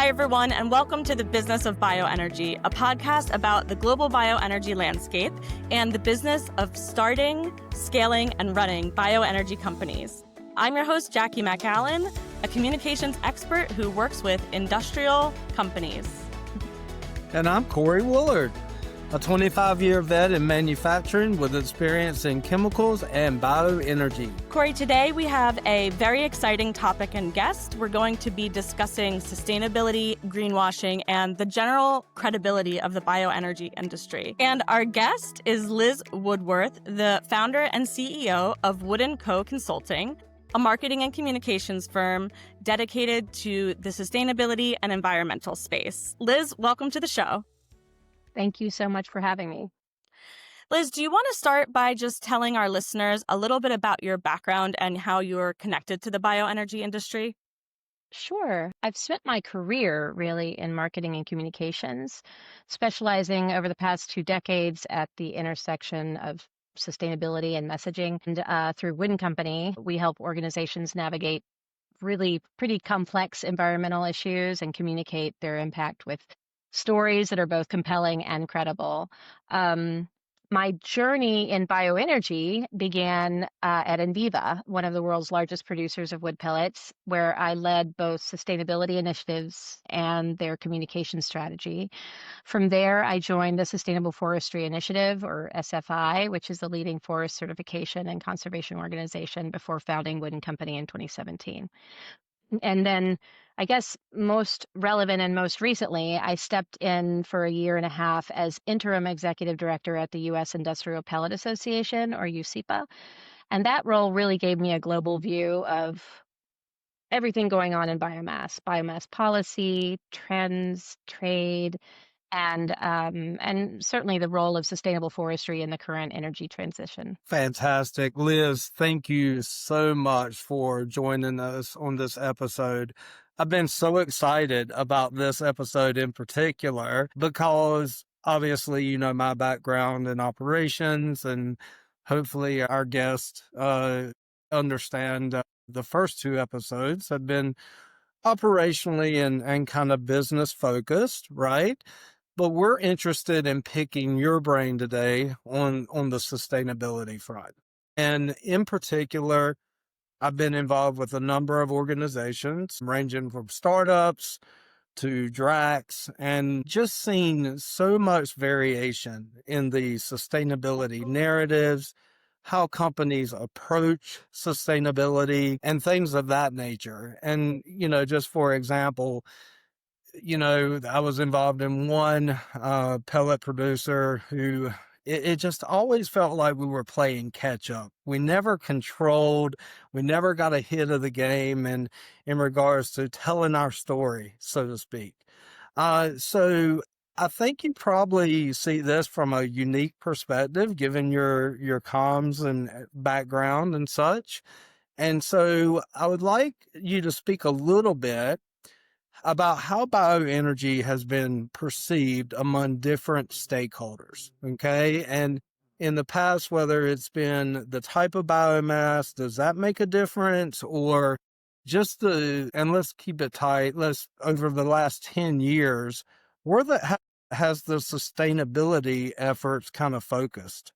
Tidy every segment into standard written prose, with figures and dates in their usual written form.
Hi, everyone, and welcome to The Business of Bioenergy, a podcast about the global bioenergy landscape and the business of starting, scaling, and running bioenergy companies. I'm your host, Jackie MacAllen, a communications expert who works with industrial companies. And I'm Corey Woolard, a 25-year vet in manufacturing with experience in chemicals and bioenergy. Corey, today we have a very exciting topic and guest. We're going to be discussing sustainability, greenwashing, and the general credibility of the bioenergy industry. And our guest is Liz Woodworth, the founder and CEO of Wood & Co. Consulting, a marketing and communications firm dedicated to the sustainability and environmental space. Liz, welcome to the show. Thank you so much for having me. Liz, do you want to start by just telling our listeners a little bit about your background and how you're connected to the bioenergy industry? Sure. I've spent my career really in marketing and communications, specializing over the past 2 decades at the intersection of sustainability and messaging. And through Wood & Company, we help organizations navigate really pretty complex environmental issues and communicate their impact with stories that are both compelling and credible. My journey in bioenergy began at Enviva, one of the world's largest producers of wood pellets, where I led both sustainability initiatives and their communication strategy. From there, I joined the Sustainable Forestry Initiative, or SFI, which is the leading forest certification and conservation organization, before founding Wood & Company in 2017. And then, I guess most relevant and most recently, I stepped in for a year and a half as interim executive director at the U.S. Industrial Pellet Association, or USIPA. And that role really gave me a global view of everything going on in biomass policy, trends, trade, and certainly the role of sustainable forestry in the current energy transition. Fantastic. Liz, thank you so much for joining us on this episode. I've been so excited about this episode in particular because obviously, you know, my background in operations, and hopefully our guests understand the first 2 episodes have been operationally and kind of business focused, right? But we're interested in picking your brain today on the sustainability front. And in particular, I've been involved with a number of organizations, ranging from startups to DRACs, and just seen so much variation in the sustainability narratives, how companies approach sustainability, and things of that nature. And, you know, just for example, you know, I was involved in one pellet producer who it just always felt like we were playing catch up. We never controlled, we never got ahead of the game in regards to telling our story, so to speak. So I think you probably see this from a unique perspective, given your comms and background and such. And so I would like you to speak a little bit about how bioenergy has been perceived among different stakeholders, okay? And in the past, whether it's been the type of biomass, does that make a difference? Or just and let's keep it tight, over the last 10 years, has the sustainability efforts kind of focused?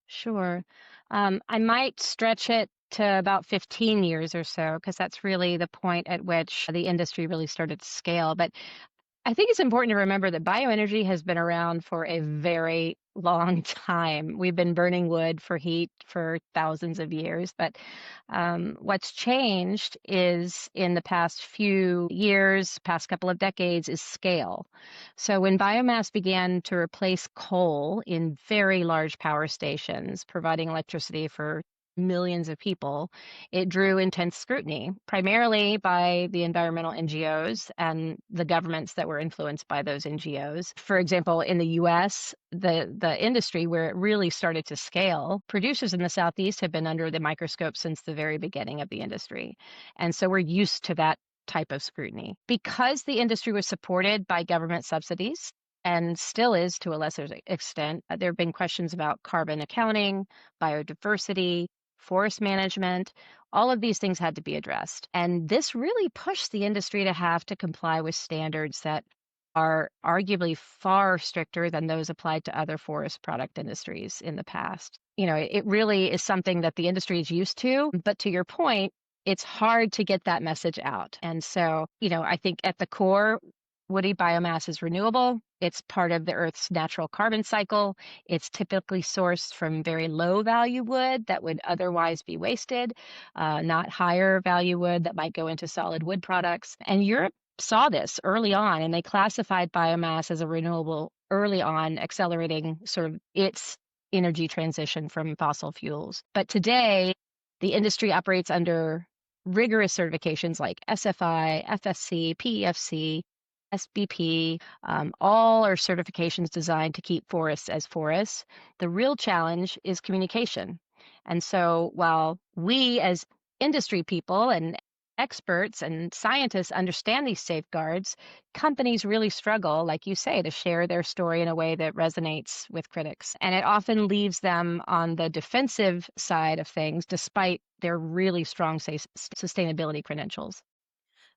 Sure. I might stretch it to about 15 years or so, because that's really the point at which the industry really started to scale. But I think it's important to remember that bioenergy has been around for a very long time. We've been burning wood for heat for thousands of years, but what's changed is in the past few years, past couple of decades, is scale. So when biomass began to replace coal in very large power stations, providing electricity for millions of people, it drew intense scrutiny, primarily by the environmental NGOs and the governments that were influenced by those NGOs. For example, in the US, the industry where it really started to scale, producers in the Southeast have been under the microscope since the very beginning of the industry. And so we're used to that type of scrutiny. Because the industry was supported by government subsidies, and still is to a lesser extent, there have been questions about carbon accounting, biodiversity, forest management. All of these things had to be addressed. And this really pushed the industry to have to comply with standards that are arguably far stricter than those applied to other forest product industries in the past. It really is something that the industry is used to. But to your point, it's hard to get that message out. And so, I think at the core, woody biomass is renewable. It's part of the Earth's natural carbon cycle. It's typically sourced from very low value wood that would otherwise be wasted, not higher value wood that might go into solid wood products. And Europe saw this early on, and they classified biomass as a renewable early on, accelerating sort of its energy transition from fossil fuels. But today, the industry operates under rigorous certifications like SFI, FSC, PEFC, SBP. All are certifications designed to keep forests as forests. The real challenge is communication. And so while we as industry people and experts and scientists understand these safeguards, companies really struggle, like you say, to share their story in a way that resonates with critics. And it often leaves them on the defensive side of things, despite their really strong sustainability credentials.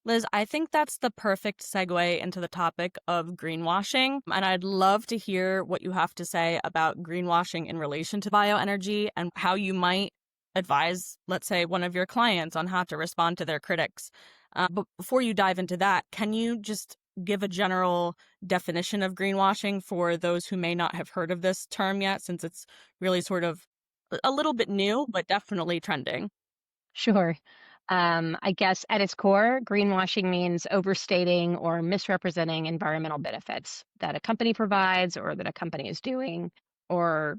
Liz, I think that's the perfect segue into the topic of greenwashing. And I'd love to hear what you have to say about greenwashing in relation to bioenergy and how you might advise, let's say, one of your clients on how to respond to their critics. But before you dive into that, can you just give a general definition of greenwashing for those who may not have heard of this term yet, since it's really sort of a little bit new, but definitely trending? Sure. I guess at its core, greenwashing means overstating or misrepresenting environmental benefits that a company provides or that a company is doing, or,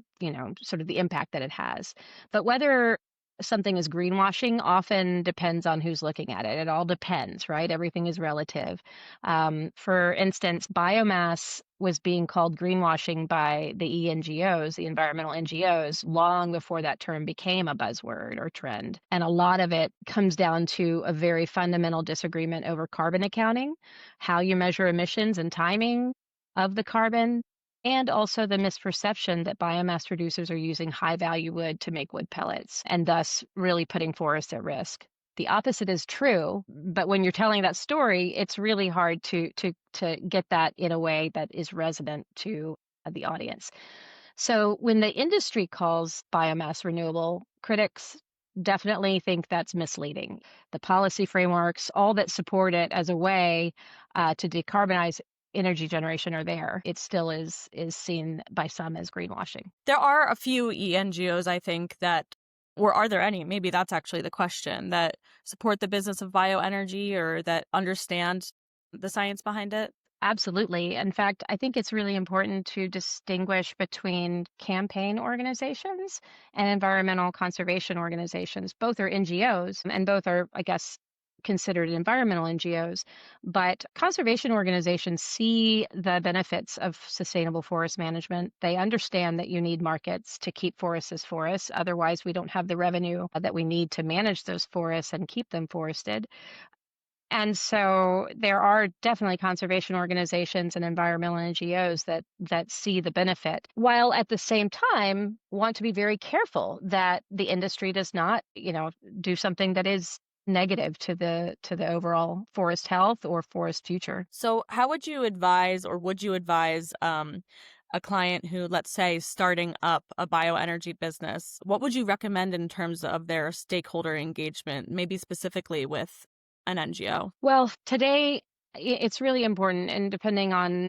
sort of the impact that it has. But whether something is greenwashing often depends on who's looking at it. It all depends, right? Everything is relative. For instance, biomass was being called greenwashing by the ENGOs, the environmental NGOs, long before that term became a buzzword or trend. And a lot of it comes down to a very fundamental disagreement over carbon accounting, how you measure emissions and timing of the carbon, and also the misperception that biomass producers are using high value wood to make wood pellets and thus really putting forests at risk. The opposite is true, but when you're telling that story, it's really hard to get that in a way that is resonant to the audience. So when the industry calls biomass renewable, critics definitely think that's misleading. The policy frameworks, all that support it as a way to decarbonize energy generation are there. It still is seen by some as greenwashing. There are a few ENGOs, I think, or are there any? Maybe that's actually the question, that support the business of bioenergy or that understand the science behind it. Absolutely. In fact, I think it's really important to distinguish between campaign organizations and environmental conservation organizations. Both are NGOs and both are, I guess, considered environmental NGOs, but conservation organizations see the benefits of sustainable forest management. They understand that you need markets to keep forests as forests. Otherwise, we don't have the revenue that we need to manage those forests and keep them forested. And so there are definitely conservation organizations and environmental NGOs that see the benefit, while at the same time want to be very careful that the industry does not, do something that is negative to the overall forest health or forest future. So how would you advise, or would you advise a client who, let's say, is starting up a bioenergy business? What would you recommend in terms of their stakeholder engagement, maybe specifically with an NGO? Well, today it's really important, and depending on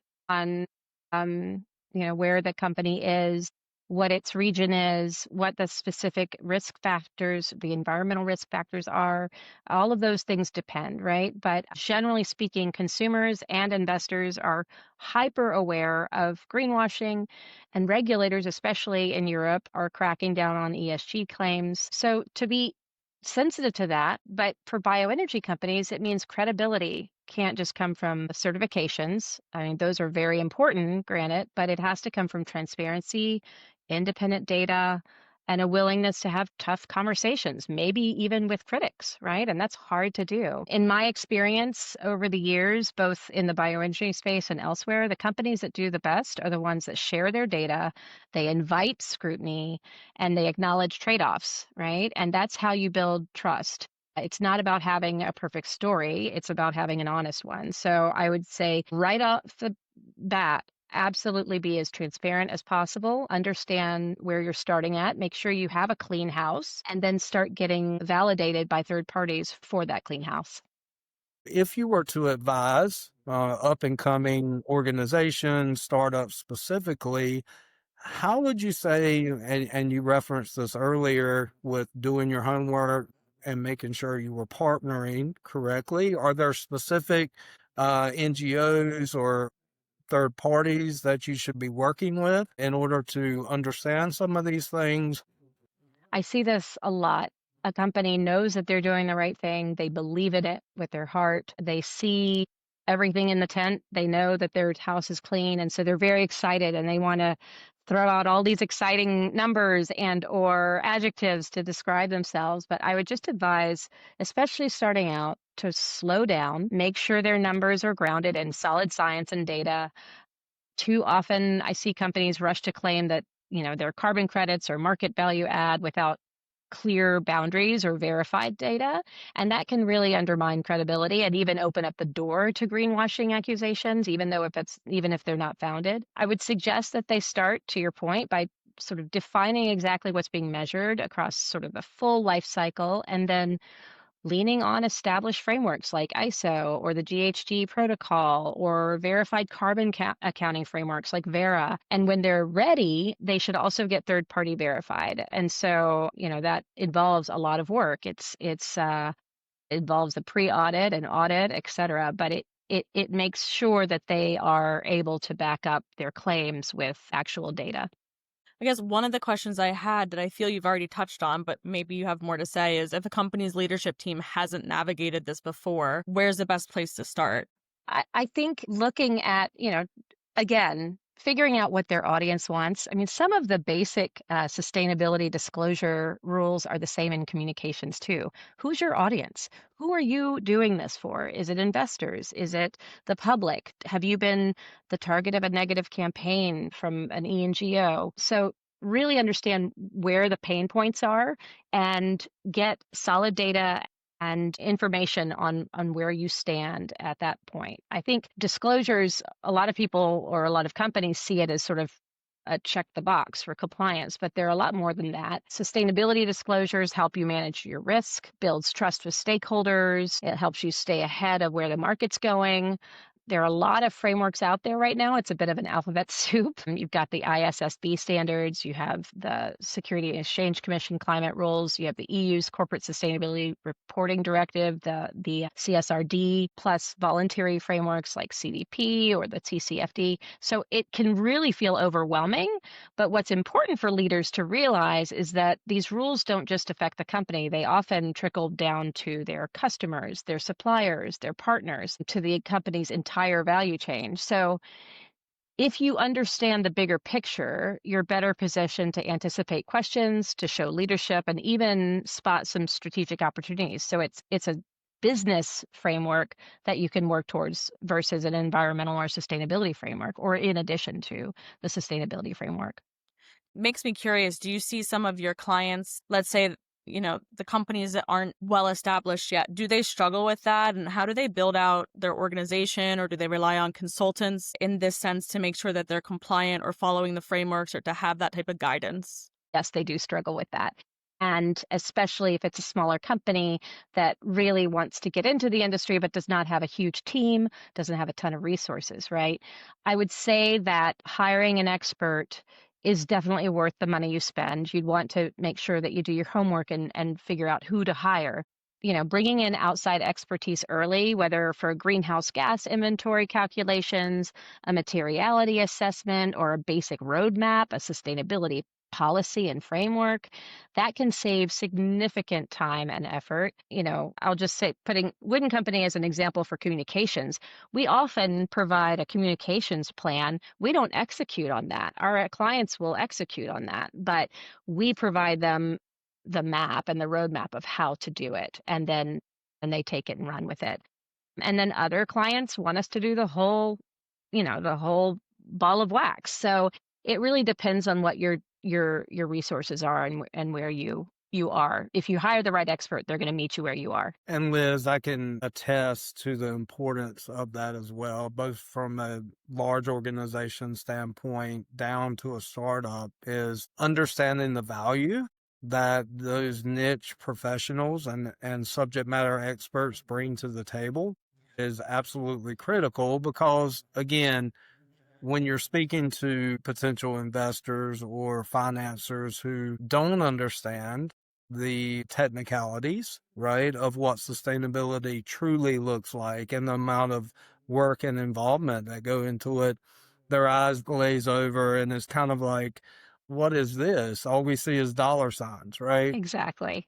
where the company is, what its region is, what the specific risk factors, the environmental risk factors are, all of those things depend, right? But generally speaking, consumers and investors are hyper aware of greenwashing, and regulators, especially in Europe, are cracking down on ESG claims. So to be sensitive to that, but for bioenergy companies, it means credibility can't just come from certifications. I mean, those are very important, granted, but it has to come from transparency, independent data, and a willingness to have tough conversations, maybe even with critics, right? And that's hard to do. In my experience over the years, both in the bioengineering space and elsewhere, the companies that do the best are the ones that share their data, they invite scrutiny, and they acknowledge trade-offs, right? And that's how you build trust. It's not about having a perfect story, it's about having an honest one. So I would say right off the bat, absolutely be as transparent as possible, understand where you're starting at, make sure you have a clean house, and then start getting validated by third parties for that clean house. If you were to advise up and coming organizations, startups specifically, how would you say, and you referenced this earlier with doing your homework and making sure you were partnering correctly, are there specific NGOs or third parties that you should be working with in order to understand some of these things? I see this a lot. A company knows that they're doing the right thing. They believe in it with their heart. They see everything in the tent. They know that their house is clean. And so they're very excited and they want to throw out all these exciting numbers and or adjectives to describe themselves. But I would just advise, especially starting out, to slow down, make sure their numbers are grounded in solid science and data. Too often I see companies rush to claim that, their carbon credits or market value add without clear boundaries or verified data. And that can really undermine credibility and even open up the door to greenwashing accusations, even if they're not founded. I would suggest that they start, to your point, by sort of defining exactly what's being measured across sort of the full life cycle, and then leaning on established frameworks like ISO or the GHG protocol or verified carbon accounting frameworks like Vera. And when they're ready, they should also get third-party verified. And so, that involves a lot of work. It involves the pre-audit and audit, et cetera, but it makes sure that they are able to back up their claims with actual data. I guess one of the questions I had that I feel you've already touched on, but maybe you have more to say, is if a company's leadership team hasn't navigated this before, where's the best place to start? I think looking at, again, figuring out what their audience wants. I mean, some of the basic sustainability disclosure rules are the same in communications too. Who's your audience? Who are you doing this for? Is it investors? Is it the public? Have you been the target of a negative campaign from an ENGO? So really understand where the pain points are and get solid data and information on where you stand at that point. I think disclosures, a lot of people or a lot of companies see it as sort of a check the box for compliance, but they're a lot more than that. Sustainability disclosures help you manage your risk, builds trust with stakeholders. It helps you stay ahead of where the market's going. There are a lot of frameworks out there right now. It's a bit of an alphabet soup. You've got the ISSB standards, you have the Security and Exchange Commission climate rules, you have the EU's Corporate Sustainability Reporting Directive, the CSRD, plus voluntary frameworks like CDP or the TCFD. So it can really feel overwhelming. But what's important for leaders to realize is that these rules don't just affect the company. They often trickle down to their customers, their suppliers, their partners, to the company's entire value chain. So if you understand the bigger picture, you're better positioned to anticipate questions, to show leadership, and even spot some strategic opportunities. So it's a business framework that you can work towards versus an environmental or sustainability framework, or in addition to the sustainability framework. Makes me curious, do you see some of your clients, let's say, the companies that aren't well established yet, do they struggle with that? And how do they build out their organization, or do they rely on consultants in this sense to make sure that they're compliant or following the frameworks, or to have that type of guidance? Yes, they do struggle with that. And especially if it's a smaller company that really wants to get into the industry but does not have a huge team, doesn't have a ton of resources, right? I would say that hiring an expert is definitely worth the money you spend. You'd want to make sure that you do your homework and figure out who to hire. Bringing in outside expertise early, whether for greenhouse gas inventory calculations, a materiality assessment, or a basic roadmap, a sustainability policy and framework, that can save significant time and effort. I'll just say, putting Wood& Company as an example for communications, we often provide a communications plan. We don't execute on that. Our clients will execute on that, but we provide them the map and the roadmap of how to do it, and they take it and run with it. And then other clients want us to do the whole ball of wax. So it really depends on what your resources are and where you are. If you hire the right expert, they're going to meet you where you are. And Liz, I can attest to the importance of that as well, both from a large organization standpoint down to a startup, is understanding the value that those niche professionals and subject matter experts bring to the table is absolutely critical because, again, when you're speaking to potential investors or financiers who don't understand the technicalities, right, of what sustainability truly looks like and the amount of work and involvement that go into it, their eyes glaze over and it's kind of like, what is this? All we see is dollar signs, right? Exactly.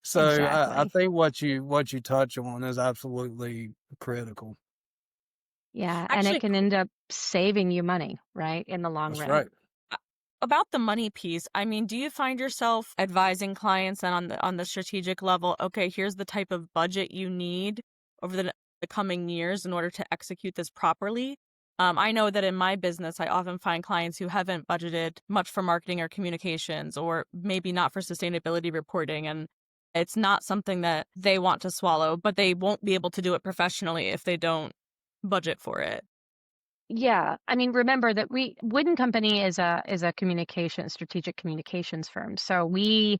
So I Exactly. think what you touch on is absolutely critical. Yeah, and it Actually, can end up saving you money, right, in the long That's run. right. a- about the money piece, I mean, do you find yourself advising clients and on the strategic level, okay, here's the type of budget you need over the coming years in order to execute this properly? I know that in my business, I often find clients who haven't budgeted much for marketing or communications, or maybe not for sustainability reporting, and it's not something that they want to swallow, but they won't be able to do it professionally if they don't budget for it. Yeah, I mean, remember that Wood& Company is a strategic communications firm. So we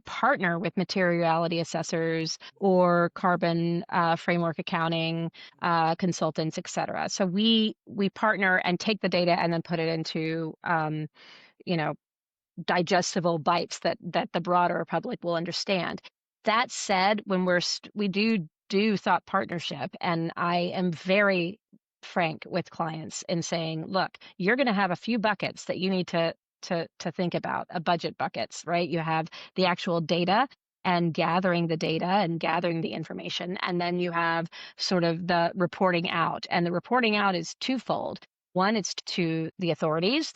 partner with materiality assessors or carbon framework accounting consultants, et cetera. So we partner and take the data and then put it into you know digestible bites that the broader public will understand. That said, when we do thought partnership, and I am very frank with clients in saying, look, you're going to have a few buckets that you need to think about, budget buckets, right? You have the actual data and gathering the data and gathering the information, and then you have sort of the reporting out, and the reporting out is twofold. One, it's to the authorities,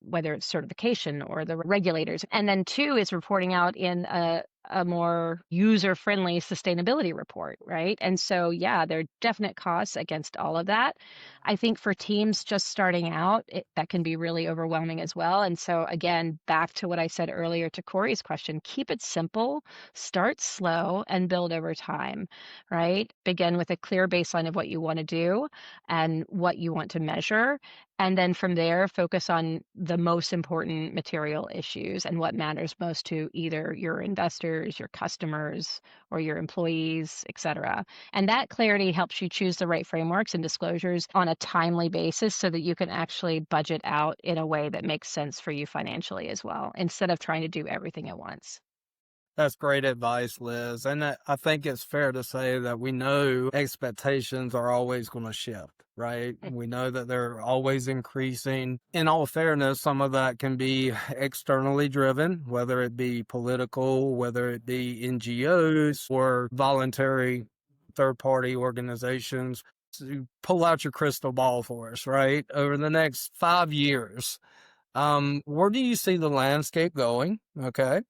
whether it's certification or the regulators. And then two is reporting out in a more user-friendly sustainability report, right? And so, yeah, there are definite costs against all of that. I think for teams just starting out, that can be really overwhelming as well. And so, again, back to what I said earlier to Corey's question, keep it simple, start slow, and build over time, right? Begin with a clear baseline of what you want to do and what you want to measure. And then from there, focus on the most important material issues and what matters most to either your investors, your customers, or your employees, et cetera. And that clarity helps you choose the right frameworks and disclosures on a timely basis so that you can actually budget out in a way that makes sense for you financially as well, instead of trying to do everything at once. That's great advice, Liz. And I think it's fair to say that we know expectations are always going to shift, right? We know that they're always increasing. In all fairness, some of that can be externally driven, whether it be political, whether it be NGOs or voluntary third-party organizations. So pull out your crystal ball for us, right? Over the next 5 years, where do you see the landscape going? Okay.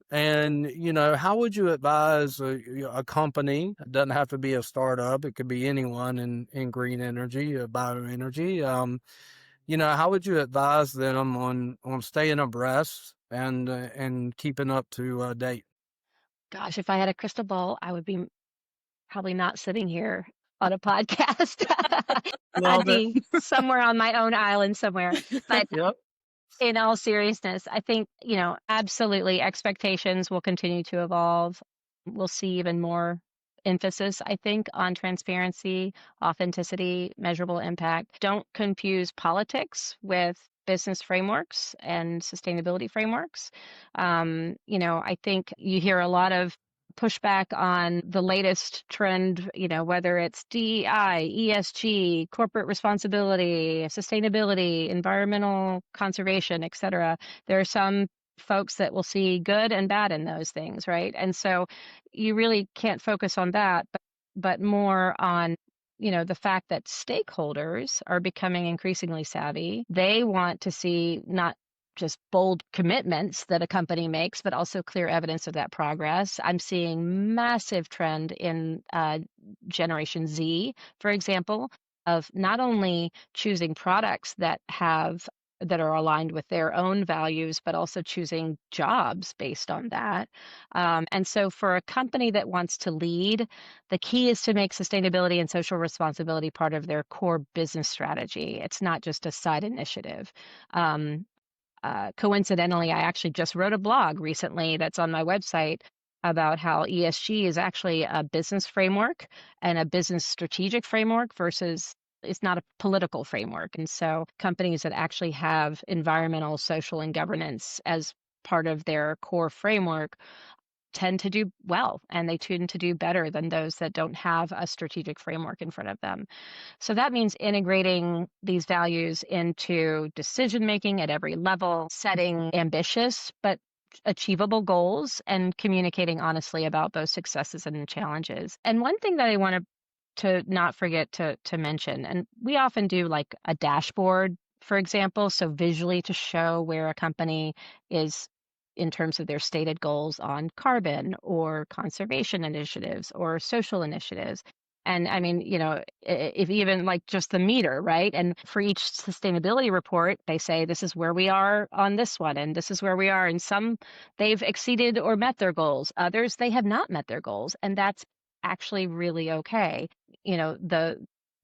And, how would you advise a company? It doesn't have to be a startup. It could be anyone in green energy, bioenergy. How would you advise them on staying abreast and keeping up to date? Gosh, if I had a crystal ball, I would be probably not sitting here on a podcast. I'd Love it. be somewhere on my own island somewhere. But Yep. in all seriousness, I think, absolutely expectations will continue to evolve. We'll see even more emphasis, I think, on transparency, authenticity, measurable impact. Don't confuse politics with business frameworks and sustainability frameworks. I think you hear a lot of pushback on the latest trend, whether it's DEI, ESG, corporate responsibility, sustainability, environmental conservation, et cetera. There are some folks that will see good and bad in those things, right? And so you really can't focus on that, but more on the fact that stakeholders are becoming increasingly savvy. They want to see not just bold commitments that a company makes, but also clear evidence of that progress. I'm seeing massive trend in Generation Z, for example, of not only choosing products that are aligned with their own values, but also choosing jobs based on that. And so for a company that wants to lead, the key is to make sustainability and social responsibility part of their core business strategy. It's not just a side initiative. Coincidentally, I actually just wrote a blog recently that's on my website about how ESG is actually a business framework and a business strategic framework versus it's not a political framework. And so companies that actually have environmental, social, and governance as part of their core framework tend to do well, and they tend to do better than those that don't have a strategic framework in front of them. So that means integrating these values into decision making at every level, setting ambitious but achievable goals, and communicating honestly about those successes and challenges. And one thing that I want to not forget to mention, and we often do like a dashboard, for example, so visually to show where a company is in terms of their stated goals on carbon or conservation initiatives or social initiatives. And I mean, if even like just the meter, right? And for each sustainability report, they say this is where we are on this one, and this is where we are. And some they've exceeded or met their goals. Others, they have not met their goals. And that's actually really okay.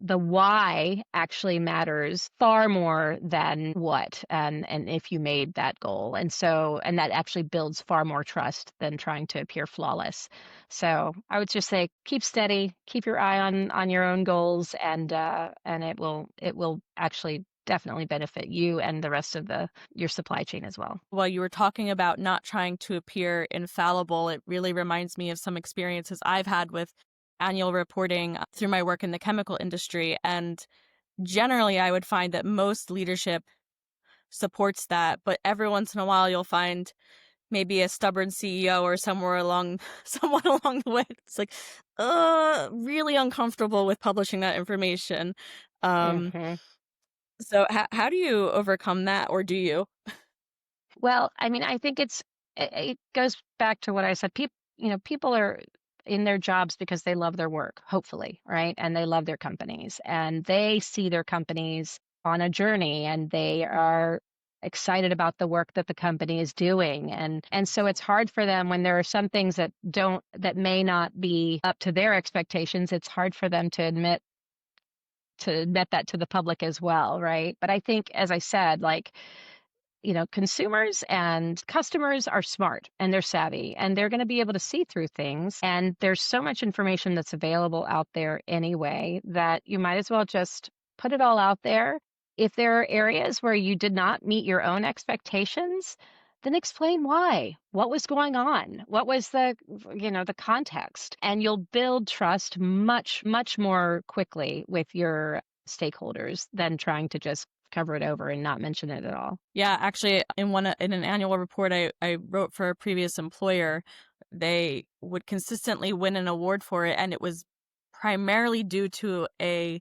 The why actually matters far more than what and if you made that goal. And that actually builds far more trust than trying to appear flawless. So I would just say keep steady, keep your eye on your own goals, and it will actually definitely benefit you and the rest of your supply chain as well. While you were talking about not trying to appear infallible, it really reminds me of some experiences I've had with annual reporting through my work in the chemical industry. And generally, I would find that most leadership supports that. But every once in a while, you'll find maybe a stubborn CEO or someone along the way. It's like, really uncomfortable with publishing that information. Mm-hmm. So how do you overcome that, or do you? Well, I mean, I think it goes back to what I said. People are in their jobs because they love their work, hopefully, right? And they love their companies, and they see their companies on a journey, and they are excited about the work that the company is doing. And so it's hard for them when there are some things that may not be up to their expectations. It's hard for them to admit that to the public as well, right? But I think, as I said, like, consumers and customers are smart and they're savvy, and they're going to be able to see through things. And there's so much information that's available out there anyway that you might as well just put it all out there. If there are areas where you did not meet your own expectations, then explain why. What was going on? What was the context? And you'll build trust much, much more quickly with your stakeholders than trying to just cover it over and not mention it at all. Yeah, actually, in an annual report I wrote for a previous employer, they would consistently win an award for it, and it was primarily due to a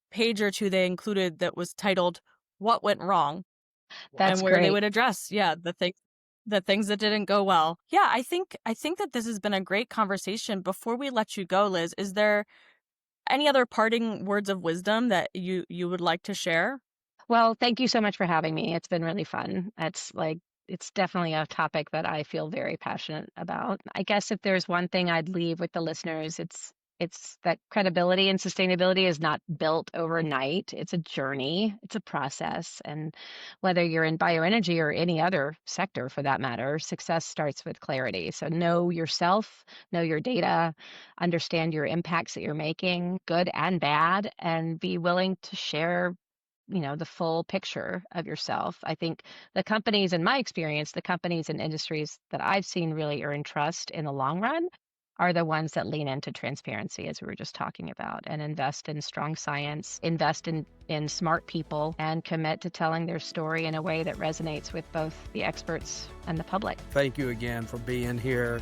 page or two they included that was titled "What Went Wrong," That's and where great. they would address, the things that didn't go well. Yeah, I think that this has been a great conversation. Before we let you go, Liz, is there any other parting words of wisdom that you would like to share? Well, thank you so much for having me. It's been really fun. It's definitely a topic that I feel very passionate about. I guess if there's one thing I'd leave with the listeners, it's that credibility and sustainability is not built overnight. It's a journey, it's a process. And whether you're in bioenergy or any other sector for that matter, success starts with clarity. So know yourself, know your data, understand your impacts that you're making, good and bad, and be willing to share the full picture of yourself. I think in my experience, the companies and industries that I've seen really earn trust in the long run are the ones that lean into transparency, as we were just talking about, and invest in strong science, invest in smart people, and commit to telling their story in a way that resonates with both the experts and the public. Thank you again for being here.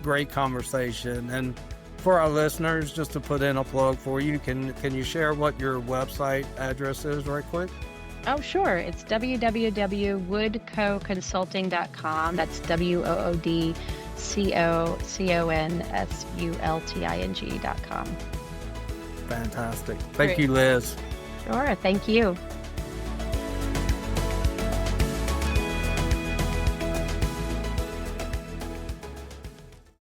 Great conversation. And for our listeners, just to put in a plug for you, can you share what your website address is right quick? Oh, sure. It's www.woodcoconsulting.com. That's WOODCOCONSULTING.com. Fantastic. Thank you, Liz. Sure. Thank you.